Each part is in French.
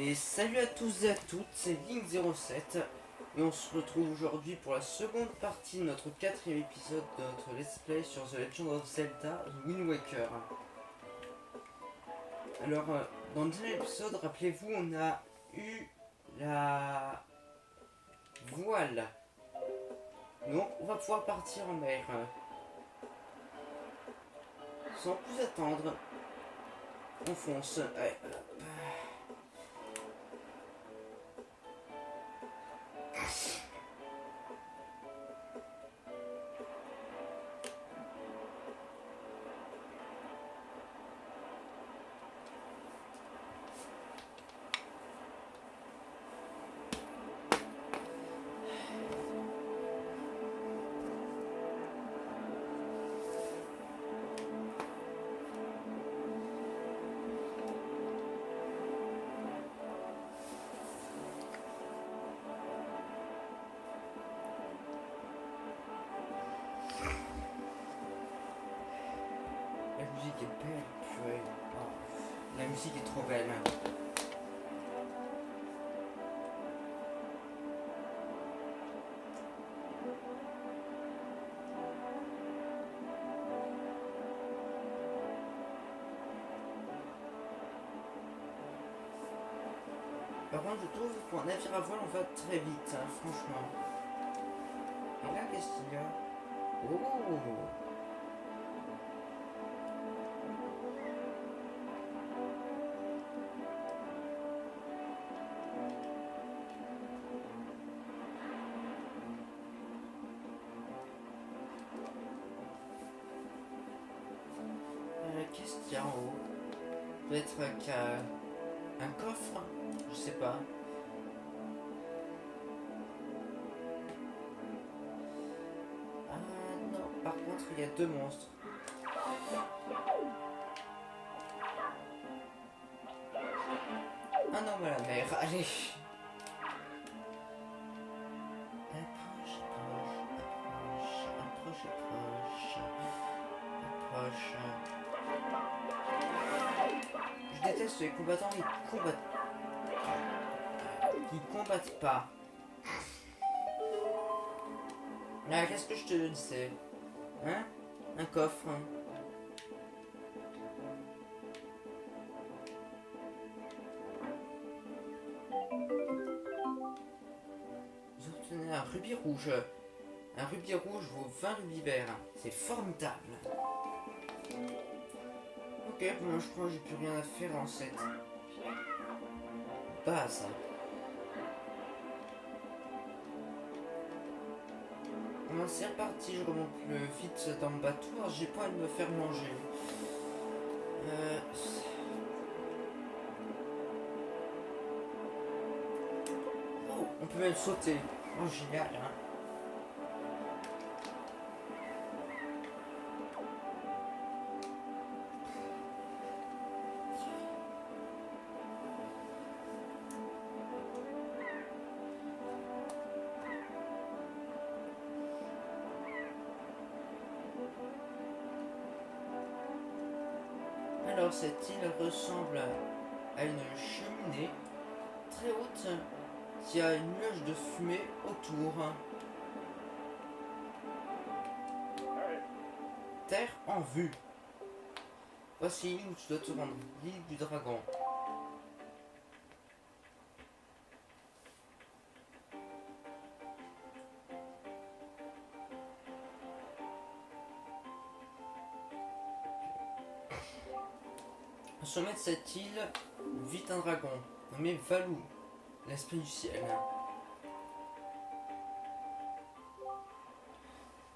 Et salut à tous et à toutes, c'est Link07 et on se retrouve aujourd'hui pour la seconde partie de notre quatrième épisode de notre let's play sur The Legend of Zelda The Wind Waker. Alors, dans le dernier épisode, rappelez-vous, on a eu la voile. Donc, on va pouvoir partir en mer. Sans plus attendre, on fonce. Allez. La musique est belle, purée. Oh, la musique est trop belle. Par contre, je trouve qu'un navire à voile, on va très vite, hein, franchement. Et là, qu'est-ce qu'il y a? Oh! Qu'est-ce qu'il y a en haut? Peut-être qu'un coffre? Je sais pas. Ah non, par contre, il y a deux monstres. Un homme à la mer, allez! Approche, approche, approche, approche, approche. Je déteste les combattants qui combattent pas. Ah, qu'est-ce que je te disais? Hein? Un coffre. Vous obtenez un rubis rouge. Un rubis rouge vaut 20 rubis verts. C'est formidable. Ok, bon, je crois que j'ai plus rien à faire en cette base. Bon, c'est reparti, je remonte le vite dans le bateau. Alors, j'ai pas envie de me faire manger. Oh, on peut même sauter. Oh, génial, hein. Alors cette île ressemble à une cheminée très haute qui a une nuage de fumée autour. Terre en vue. Voici l'île où tu dois te rendre, l'île du dragon. Au sommet de cette île vit un dragon nommé Valou, l'esprit du ciel.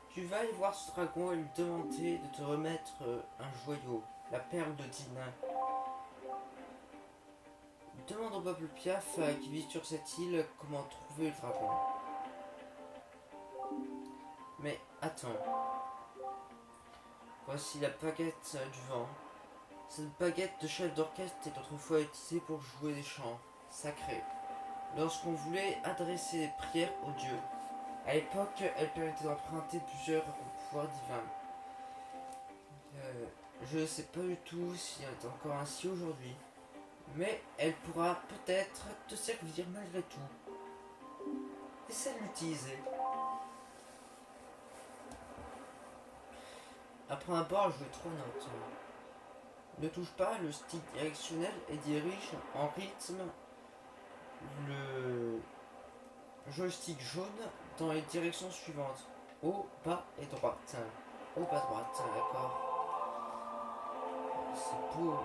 Tu vas aller voir ce dragon et lui demander de te remettre un joyau, la perle de Dina. Demande au peuple Piaf qui vit sur cette île comment trouver le dragon. Mais attends. Voici la baguette du vent. Cette baguette de chef d'orchestre était autrefois utilisée pour jouer des chants sacrés. Lorsqu'on voulait adresser des prières aux dieux, à l'époque, elle permettait d'emprunter plusieurs pouvoirs divins. Je ne sais pas du tout si elle est encore ainsi aujourd'hui, Mais elle pourra peut-être te servir malgré tout. Essaie de l'utiliser. Après un bord, jouer 3 notes. Ne touche pas le stick directionnel et dirige en rythme le joystick jaune dans les directions suivantes. Haut, bas et droite. Haut, bas, droite, d'accord. C'est beau.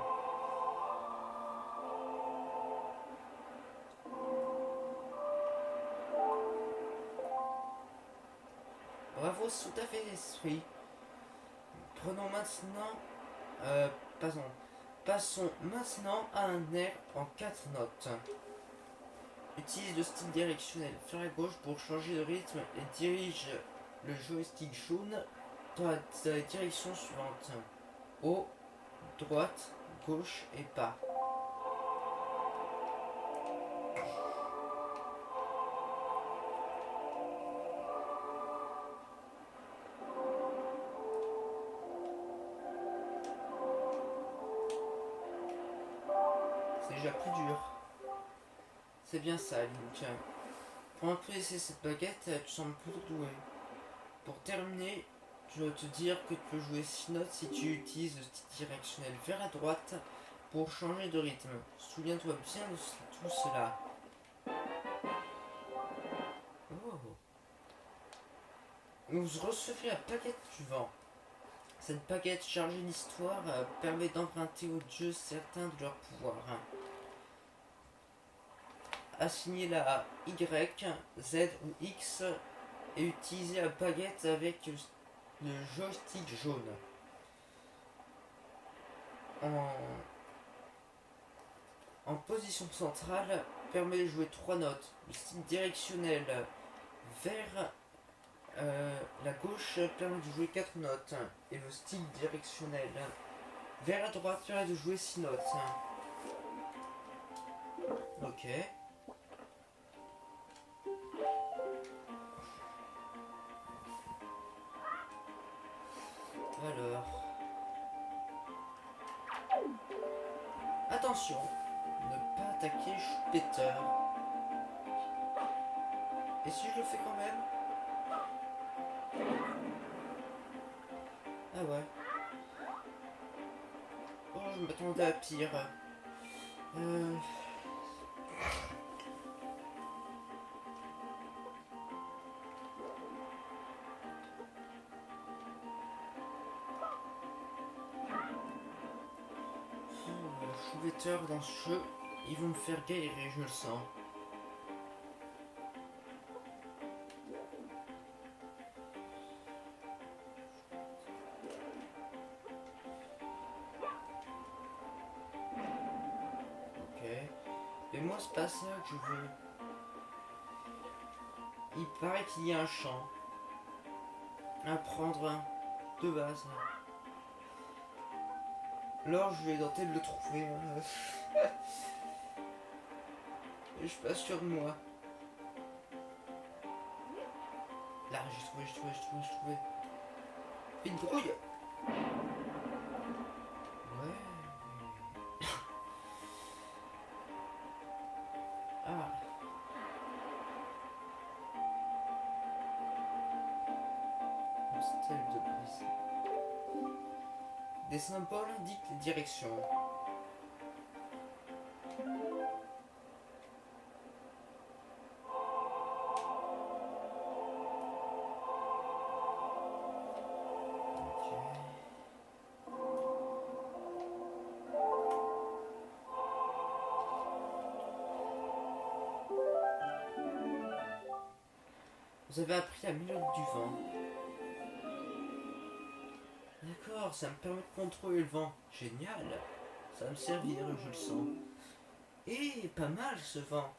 Bravo, tout à fait l'esprit. Prenons maintenant... Passons maintenant à un air en 4 notes. Utilise le stick directionnel vers la gauche pour changer de rythme et dirige le joystick jaune dans la direction suivante. Haut, droite, gauche et bas. C'est déjà plus dur. C'est bien ça, Link. Pour un peu laisser cette baguette, tu sembles plutôt doué. Pour terminer, je dois te dire que tu peux jouer 6 notes si tu utilises le stick directionnel vers la droite pour changer de rythme. Souviens-toi bien de tout cela. Oh. Vous recevez la baguette du vent. Cette baguette chargée d'histoire permet d'emprunter aux dieux certains de leurs pouvoirs. Assignez-la à Y, Z ou X et utilisez la baguette avec le joystick jaune. En position centrale, permet de jouer 3 notes. Le stick directionnel vers la gauche permet de jouer 4 notes. Et le stick directionnel vers la droite permet de jouer 6 notes. Ok. Alors. Attention, ne pas attaquer Peter. Et si je le fais quand même? Ah ouais. Oh, je m'attendais à pire. Chouvetteurs dans ce jeu, ils vont me faire galérer, je le sens. Ok. Et moi, c'est pas ça que je veux. Il paraît qu'il y a un champ à prendre de base. Alors je vais tenter de le trouver. Je suis pas sûr de moi. Là, j'ai trouvé. Une brouille. Ouais. Ah. Une stèle de brise. Des symboles indiquent les directions. Vous avez appris la mélodie du vent. D'accord, ça me permet de contrôler le vent. Génial. Ça va me servir, je le sens. Et pas mal ce vent.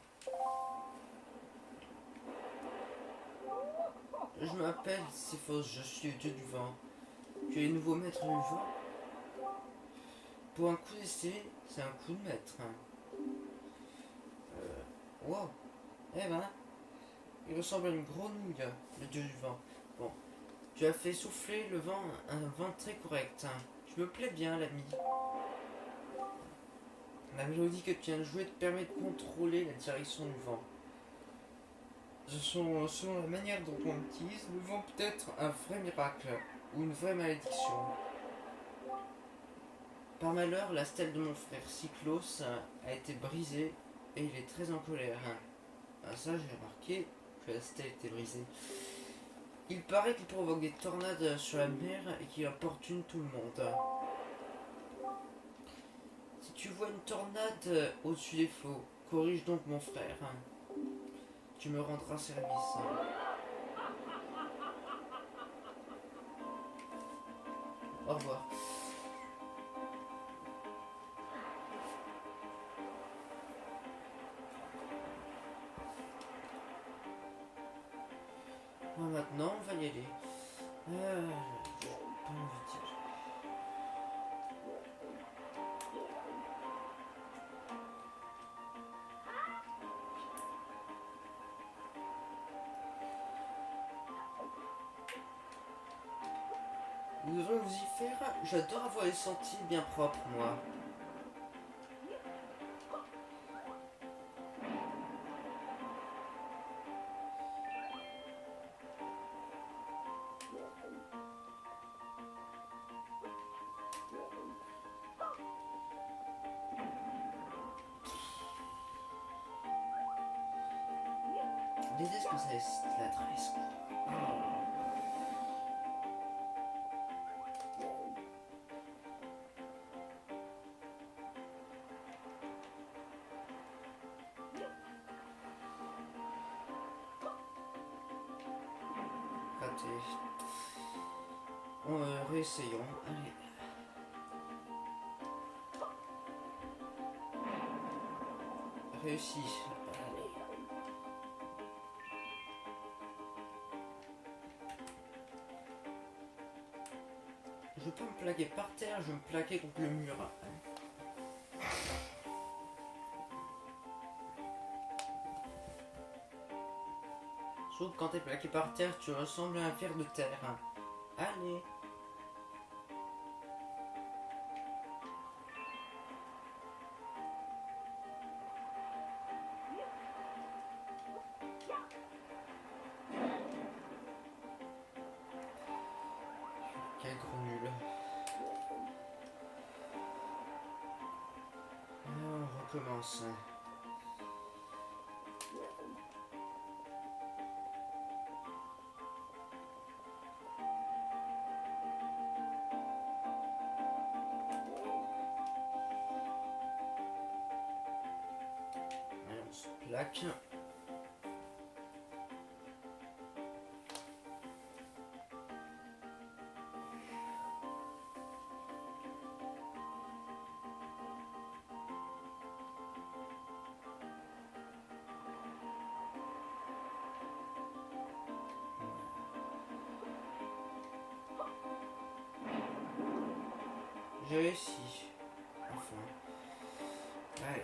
Je m'appelle Siphos, je suis le dieu du vent. Tu es le nouveau maître du vent. Pour un coup d'essai, c'est un coup de maître. Wow. Eh ben, il ressemble à une grenouille, le dieu du vent. Bon, tu as fait souffler le vent, un vent très correct. Tu me plais bien, l'ami. La mélodie que tu viens de jouer te permet de contrôler la direction du vent. Selon la manière dont on l'utilise, le vent peut être un vrai miracle ou une vraie malédiction. Par malheur, la stèle de mon frère Cyclos a été brisée et il est très en colère. Ah, ça, j'ai remarqué que la stèle était brisée. Il paraît qu'il provoque des tornades sur la mer et qu'il importune tout le monde. Si tu vois une tornade au-dessus des flots, corrige donc mon frère. Tu me rendras service. Au revoir. Bon, maintenant, on va y aller. J'ai pas envie de dire. Vous devrez vous y faire. J'adore avoir les sentiers bien propres, moi. Les escosaises, l'adresse, quoi. Raté. Réessayons. Allez. Réussi. Allez. Je veux pas me plaquer par terre, je veux me plaquer contre le mur. Sauf quand t'es plaqué par terre, tu ressembles à un fer de terre. Allez. Quel gros nul. On recommence. Allez, on se plaque. J'ai réussi. Enfin. Allez.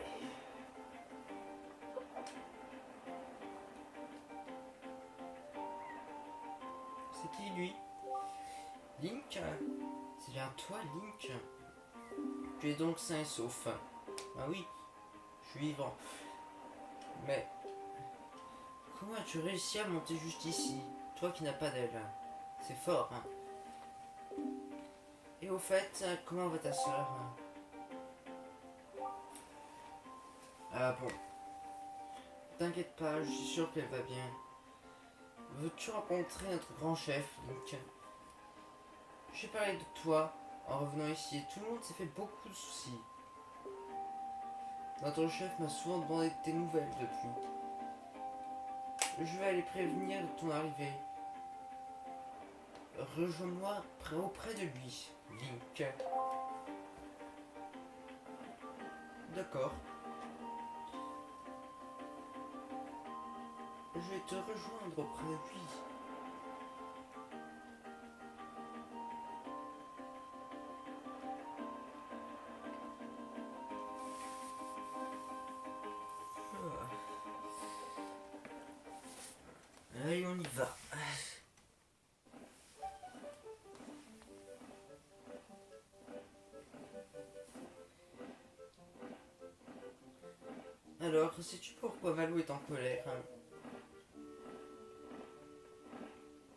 C'est qui lui? Link? C'est bien toi, Link? Tu es donc sain et sauf. Ah oui, je suis vivant. Mais comment as-tu réussi à monter juste ici? Toi qui n'as pas d'aile. C'est fort, hein. Et au fait, comment va ta soeur? Ah bon. T'inquiète pas, je suis sûr qu'elle va bien. Veux-tu rencontrer notre grand chef, Link? J'ai parlé de toi en revenant ici et tout le monde s'est fait beaucoup de soucis. Notre chef m'a souvent demandé tes nouvelles depuis. Je vais aller prévenir de ton arrivée. Rejoins-moi auprès de lui, Link. D'accord. Je vais te rejoindre auprès de lui. Allez, on y va. Alors, sais-tu pourquoi Valou est en colère?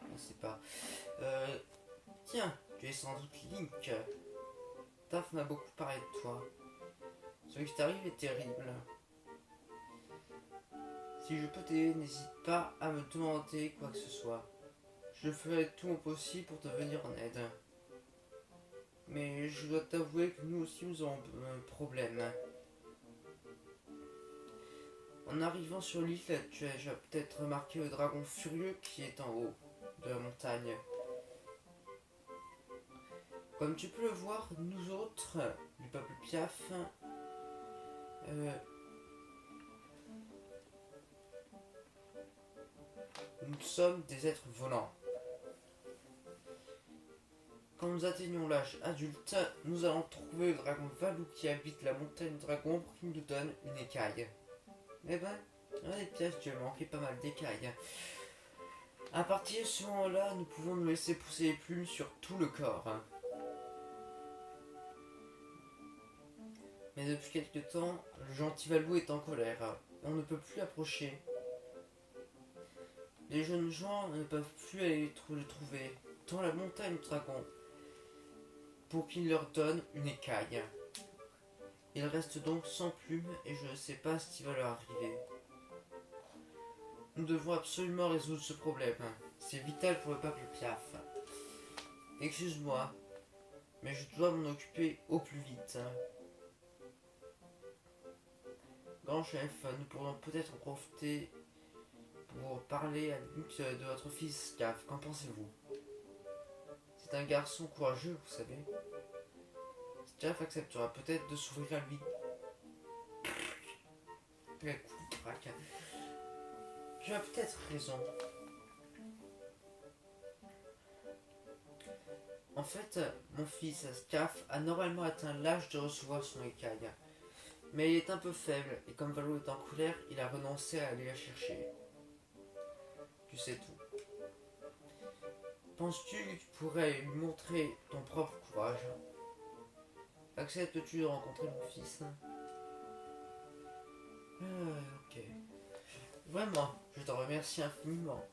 Je ne sais pas. Tiens, tu es sans doute Link. Taf m'a beaucoup parlé de toi. Ce qui t'arrive est terrible. Si je peux t'aider, n'hésite pas à me demander quoi que ce soit. Je ferai tout mon possible pour te venir en aide. Mais je dois t'avouer que nous aussi nous avons un problème. En arrivant sur l'île, tu as déjà peut-être remarqué le dragon furieux qui est en haut de la montagne. Comme tu peux le voir, nous autres, du peuple Piaf, nous sommes des êtres volants. Quand nous atteignons l'âge adulte, nous allons trouver le dragon Valou qui habite la montagne dragon pour qu'il nous donne une écaille. Eh ben, les pièces, tu as manqué pas mal d'écailles. À partir de ce moment-là, nous pouvons nous laisser pousser les plumes sur tout le corps. Mais depuis quelque temps, le gentil Valou est en colère. On ne peut plus approcher. Les jeunes gens ne peuvent plus aller le trouver dans la montagne dragon pour qu'il leur donne une écaille. Ils restent donc sans plumes et je ne sais pas ce qui va leur arriver. Nous devons absolument résoudre ce problème. C'est vital pour le peuple Piaf. Excuse-moi, mais je dois m'en occuper au plus vite. Grand chef, nous pourrions peut-être en profiter pour parler à Luc de votre fils Caf. Qu'en pensez-vous? C'est un garçon courageux, vous savez. Caf acceptera peut-être de s'ouvrir à lui. Quel coup de crack. Tu as peut-être raison. En fait, mon fils Scaf a normalement atteint l'âge de recevoir son écaille. Mais il est un peu faible et comme Valou est en colère, il a renoncé à aller la chercher. Tu sais tout. Penses-tu que tu pourrais lui montrer ton propre courage? Acceptes-tu de rencontrer mon fils? Ok. Vraiment, je t'en remercie infiniment.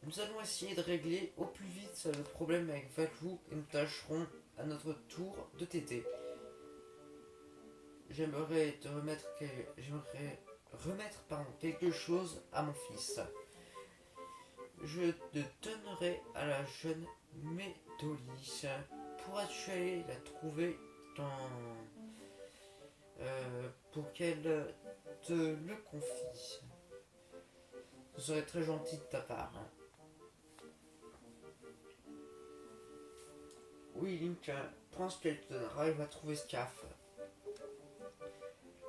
Nous allons essayer de régler au plus vite le problème avec Valou et nous tâcherons à notre tour de t'aider. J'aimerais remettre quelque chose à mon fils. Je te donnerai à la jeune Médoli. Pourras-tu aller la trouver pour qu'elle te le confie? Ce serait très gentil de ta part. Oui, Link, prends ce qu'elle te donnera et va trouver Scaf.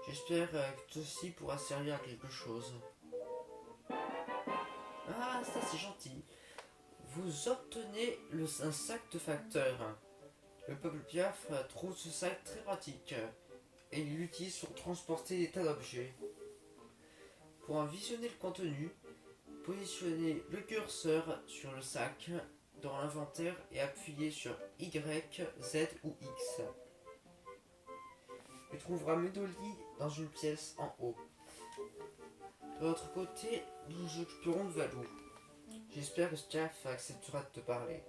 J'espère que toi aussi pourras servir à quelque chose. Ah, ça c'est gentil. Vous obtenez un sac de facteur. Le peuple Piaf trouve ce sac très pratique et il l'utilise pour transporter des tas d'objets. Pour en visionner le contenu, positionnez le curseur sur le sac dans l'inventaire et appuyez sur Y, Z ou X. Tu trouveras Médoli dans une pièce en haut. De l'autre côté, nous nous occuperons de Valou. J'espère que Scaf acceptera de te parler.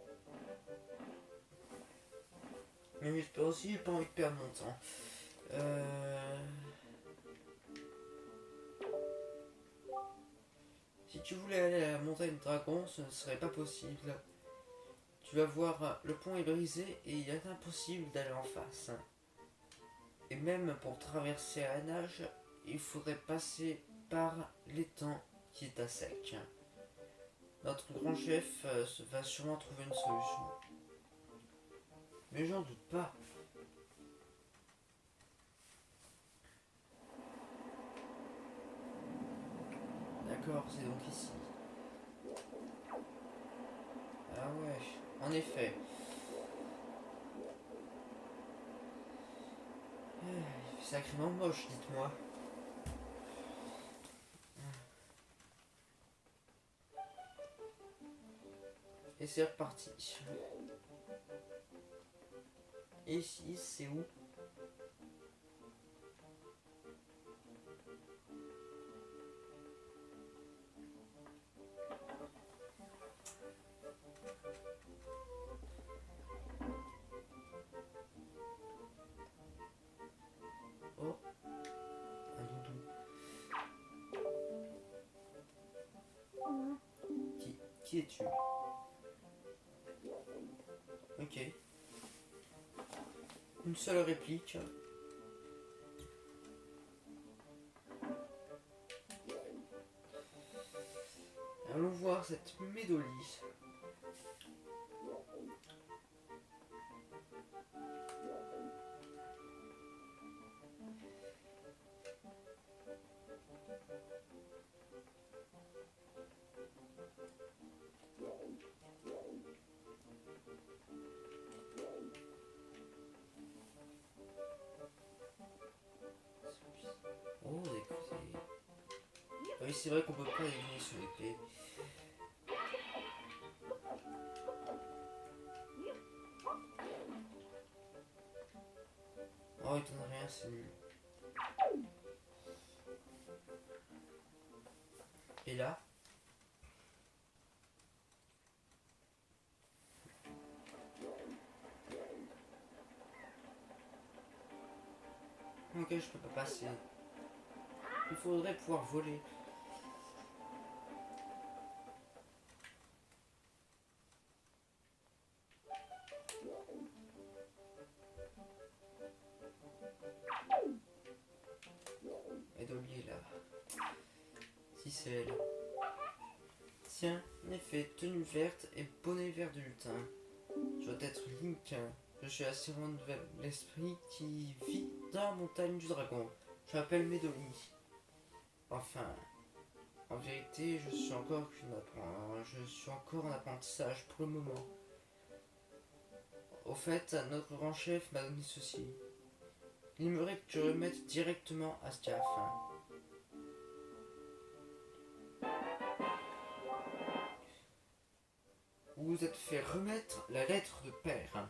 Mais j'espère aussi que j'ai pas envie de perdre mon temps. Si tu voulais aller à la montagne dragon, ce ne serait pas possible. Tu vas voir, le pont est brisé et il est impossible d'aller en face. Et même pour traverser à la nage, il faudrait passer par l'étang qui est à sec. Notre grand chef va sûrement trouver une solution. Mais j'en doute pas. D'accord, c'est donc ici. Ah ouais, en effet. Il fait sacrément moche, dites-moi. Et c'est reparti. Et ici, c'est où? Qui es-tu? Ok. Une seule réplique. Allons voir cette Médolie. Oh, écoutez. Ah oui, c'est vrai qu'on peut pas éliminer son épée. Oh, il donne rien, c'est nul. Et là? Ok, je peux pas passer. Il faudrait pouvoir voler. Médolie est là. Si c'est elle. Tiens, en effet, tenue verte et bonnet vert de lutin. Je dois être Link. Je suis la servante de l'esprit qui vit dans la montagne du dragon. Je m'appelle Médolie. Enfin, en vérité, je suis encore en apprentissage pour le moment. Au fait, notre grand chef m'a donné ceci. Il aimerait que tu remettes directement à Stiaf. Vous vous êtes fait remettre la lettre de père.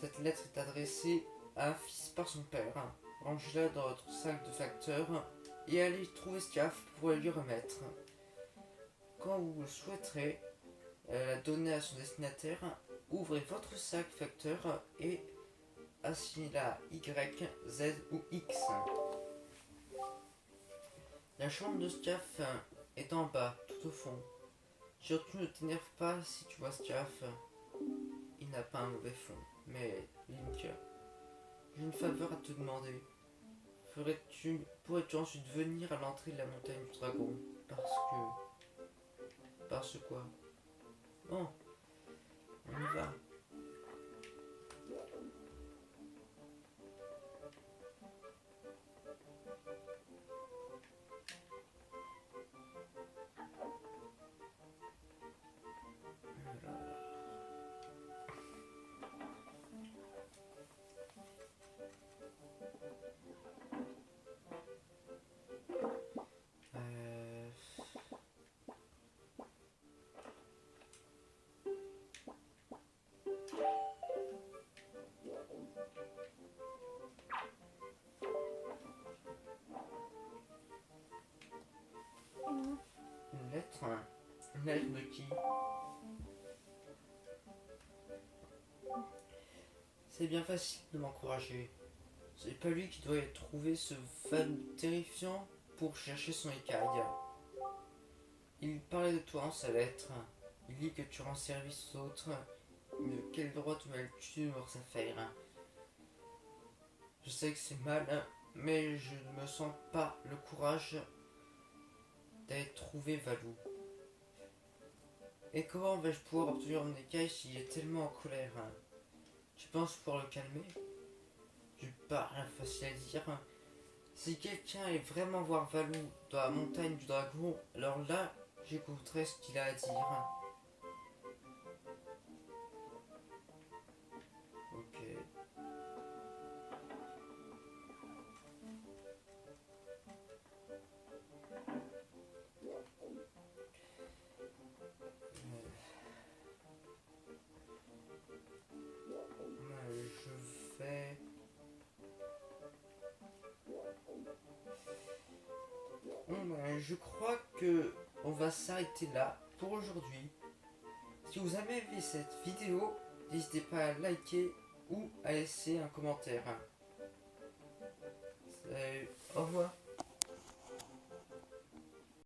Cette lettre est adressée à un fils par son père. Rangez-la dans votre sac de facteur et allez trouver Stiaf pour la lui remettre. Quand vous le souhaiterez la donner à son destinataire, ouvrez votre sac facteur et assignez-la Y, Z ou X. La chambre de Stiaf est en bas, tout au fond. Surtout ne t'énerve pas si tu vois Stiaf. Il n'a pas un mauvais fond. Mais Link, j'ai une faveur à te demander. Pourrais-tu ensuite venir à l'entrée de la montagne du dragon? Parce quoi? Bon, on y va. Euh, Une lettre? Une lettre de qui? C'est bien facile de m'encourager. C'est pas lui qui doit trouver ce fan terrifiant pour chercher son écaille. Il parlait de toi en sa lettre. Il dit que tu rends service aux autres. Mais de quel droit te mêles-tu dans sa affaire? Je sais que c'est mal, mais je ne me sens pas le courage d'aller trouver Valou. Et comment vais-je pouvoir obtenir mon écaille s'il est tellement en colère? Tu penses pouvoir le calmer? Du pas rien facile à dire. Si quelqu'un allait vraiment voir Valou dans la montagne du dragon, alors là, j'écouterai ce qu'il a à dire. Ok. Je vais... je crois que on va s'arrêter là pour aujourd'hui. Si vous avez aimé cette vidéo, n'hésitez pas à liker ou à laisser un commentaire.